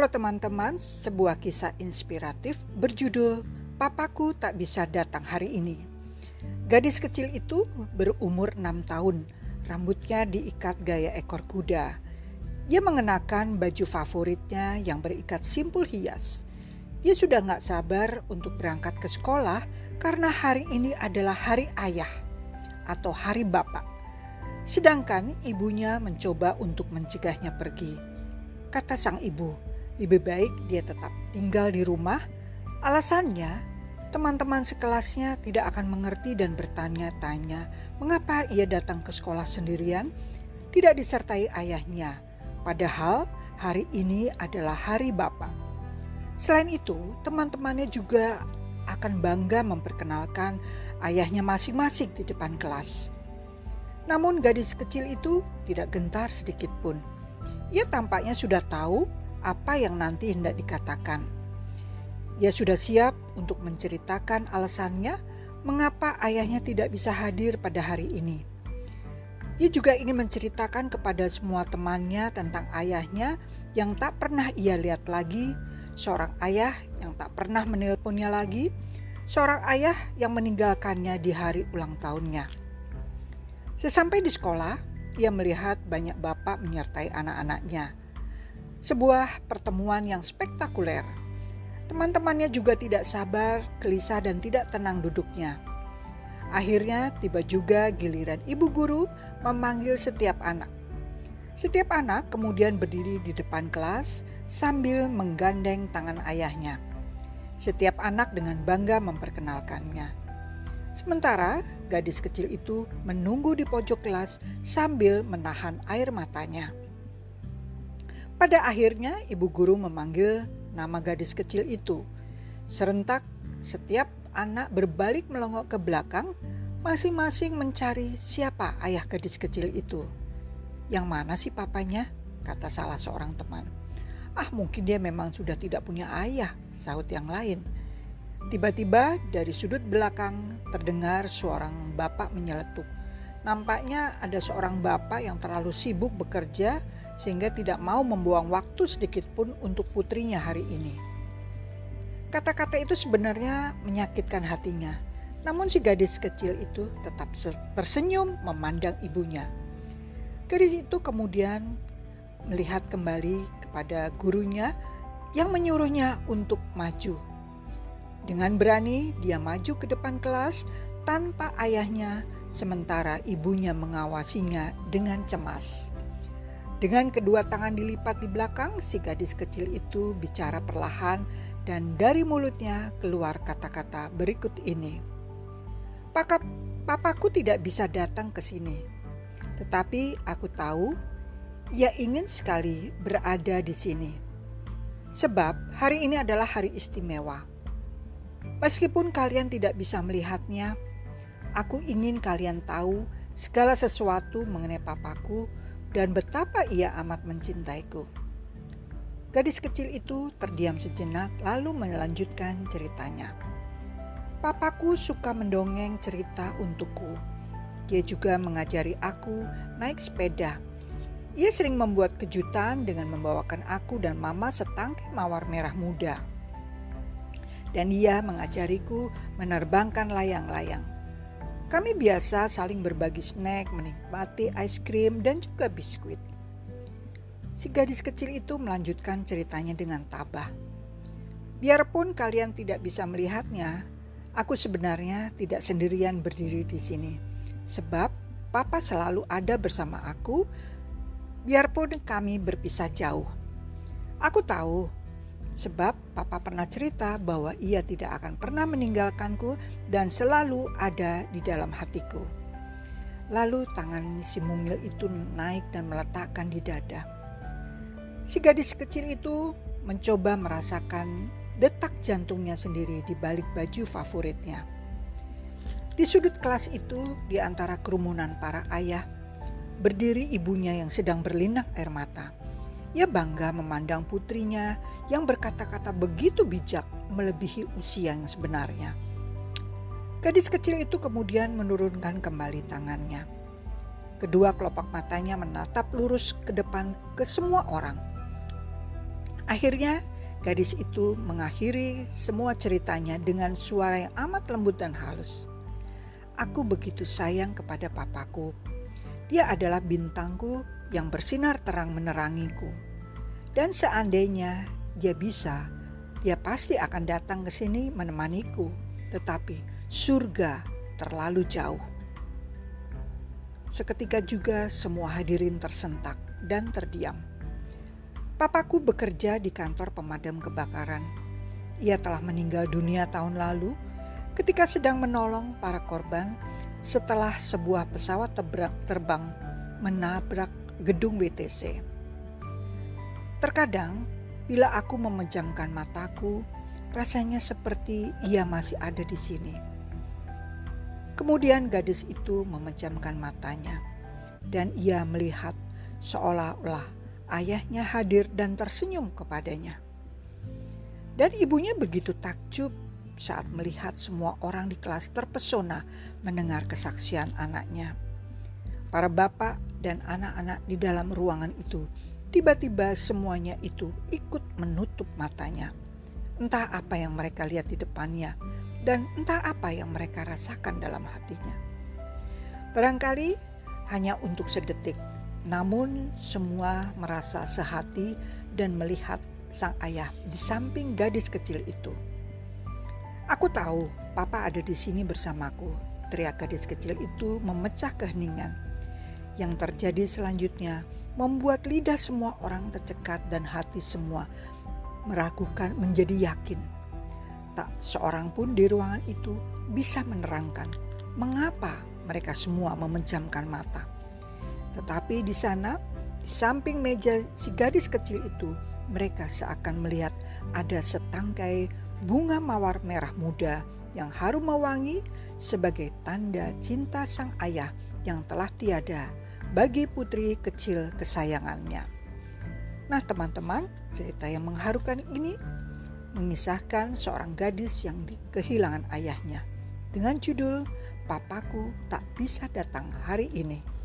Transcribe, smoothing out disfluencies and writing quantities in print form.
Halo teman-teman, sebuah kisah inspiratif berjudul Papaku Tak Bisa Datang Hari Ini. Gadis kecil itu berumur 6 tahun, rambutnya diikat gaya ekor kuda. Dia mengenakan baju favoritnya yang berikat simpul hias. Dia sudah gak sabar untuk berangkat ke sekolah karena hari ini adalah hari ayah atau hari bapak. Sedangkan ibunya mencoba untuk mencegahnya pergi. Kata sang ibu, lebih baik dia tetap tinggal di rumah. Alasannya, teman-teman sekelasnya tidak akan mengerti dan bertanya-tanya mengapa ia datang ke sekolah sendirian, tidak disertai ayahnya. Padahal hari ini adalah hari bapak. Selain itu, teman-temannya juga akan bangga memperkenalkan ayahnya masing-masing di depan kelas. Namun gadis kecil itu tidak gentar sedikit pun. Ia tampaknya sudah tahu apa yang nanti hendak dikatakan. Ia sudah siap untuk menceritakan alasannya mengapa ayahnya tidak bisa hadir pada hari ini. Ia juga ingin menceritakan kepada semua temannya tentang ayahnya yang tak pernah ia lihat lagi, seorang ayah yang tak pernah menelponnya lagi, seorang ayah yang meninggalkannya di hari ulang tahunnya. Sesampai di sekolah, ia melihat banyak bapak menyertai anak-anaknya. Sebuah pertemuan yang spektakuler. Teman-temannya juga tidak sabar, gelisah dan tidak tenang duduknya. Akhirnya tiba juga giliran ibu guru memanggil setiap anak. Setiap anak kemudian berdiri di depan kelas sambil menggandeng tangan ayahnya. Setiap anak dengan bangga memperkenalkannya. Sementara gadis kecil itu menunggu di pojok kelas sambil menahan air matanya. Pada akhirnya ibu guru memanggil nama gadis kecil itu. Serentak setiap anak berbalik melongok ke belakang, masing-masing mencari siapa ayah gadis kecil itu. Yang mana sih papanya? Kata salah seorang teman. Mungkin dia memang sudah tidak punya ayah, sahut yang lain. Tiba-tiba dari sudut belakang terdengar seorang bapak menyeletuk. Nampaknya ada seorang bapak yang terlalu sibuk bekerja sehingga tidak mau membuang waktu sedikit pun untuk putrinya hari ini. Kata-kata itu sebenarnya menyakitkan hatinya. Namun si gadis kecil itu tetap tersenyum memandang ibunya. Gadis itu kemudian melihat kembali kepada gurunya yang menyuruhnya untuk maju. Dengan berani dia maju ke depan kelas tanpa ayahnya, sementara ibunya mengawasinya dengan cemas. Dengan kedua tangan dilipat di belakang, si gadis kecil itu bicara perlahan dan dari mulutnya keluar kata-kata berikut ini. Papaku tidak bisa datang ke sini, tetapi aku tahu ia ingin sekali berada di sini. Sebab hari ini adalah hari istimewa. Meskipun kalian tidak bisa melihatnya, aku ingin kalian tahu segala sesuatu mengenai papaku dan betapa ia amat mencintaiku. Gadis kecil itu terdiam sejenak lalu melanjutkan ceritanya. Papaku suka mendongeng cerita untukku. Dia juga mengajari aku naik sepeda. Ia sering membuat kejutan dengan membawakan aku dan mama setangkai mawar merah muda. Dan dia mengajariku menerbangkan layang-layang. Kami biasa saling berbagi snack, menikmati es krim dan juga biskuit. Si gadis kecil itu melanjutkan ceritanya dengan tabah. Biarpun kalian tidak bisa melihatnya, aku sebenarnya tidak sendirian berdiri di sini. Sebab papa selalu ada bersama aku, biarpun kami berpisah jauh. Aku tahu, sebab papa pernah cerita bahwa ia tidak akan pernah meninggalkanku dan selalu ada di dalam hatiku. Lalu tangan si mungil itu naik dan meletakkan di dada. Si gadis kecil itu mencoba merasakan detak jantungnya sendiri di balik baju favoritnya. Di sudut kelas itu, di antara kerumunan para ayah, berdiri ibunya yang sedang berlinang air mata. Ia bangga memandang putrinya yang berkata-kata begitu bijak melebihi usia yang sebenarnya. Gadis kecil itu kemudian menurunkan kembali tangannya. Kedua kelopak matanya menatap lurus ke depan ke semua orang. Akhirnya gadis itu mengakhiri semua ceritanya dengan suara yang amat lembut dan halus. Aku begitu sayang kepada papaku. Dia adalah bintangku yang bersinar terang menerangiku. Dan seandainya dia bisa, dia pasti akan datang ke sini menemaniku. Tetapi surga terlalu jauh. Seketika juga semua hadirin tersentak dan terdiam. Papaku bekerja di kantor pemadam kebakaran. Ia telah meninggal dunia tahun lalu ketika sedang menolong para korban setelah sebuah pesawat terbang menabrak gedung WTC. Terkadang bila aku memejamkan mataku, rasanya seperti ia masih ada di sini. Kemudian gadis itu memejamkan matanya dan ia melihat seolah-olah ayahnya hadir dan tersenyum kepadanya. Dan ibunya begitu takjub saat melihat semua orang di kelas terpesona mendengar kesaksian anaknya. Para bapak dan anak-anak di dalam ruangan itu tiba-tiba semuanya itu ikut menutup matanya. Entah apa yang mereka lihat di depannya dan entah apa yang mereka rasakan dalam hatinya. Barangkali hanya untuk sedetik, namun semua merasa sehati dan melihat sang ayah di samping gadis kecil itu. "Aku tahu papa ada di sini bersamaku," teriak gadis kecil itu memecah keheningan. Yang terjadi selanjutnya membuat lidah semua orang tercekat dan hati semua meragukan menjadi yakin. Tak seorang pun di ruangan itu bisa menerangkan mengapa mereka semua memejamkan mata. Tetapi di sana, di samping meja si gadis kecil itu, mereka seakan melihat ada setangkai bunga mawar merah muda yang harum mewangi sebagai tanda cinta sang ayah yang telah tiada bagi putri kecil kesayangannya. Nah teman-teman, cerita yang mengharukan ini mengisahkan seorang gadis yang kehilangan ayahnya dengan judul "Papaku Tak Bisa Datang Hari Ini".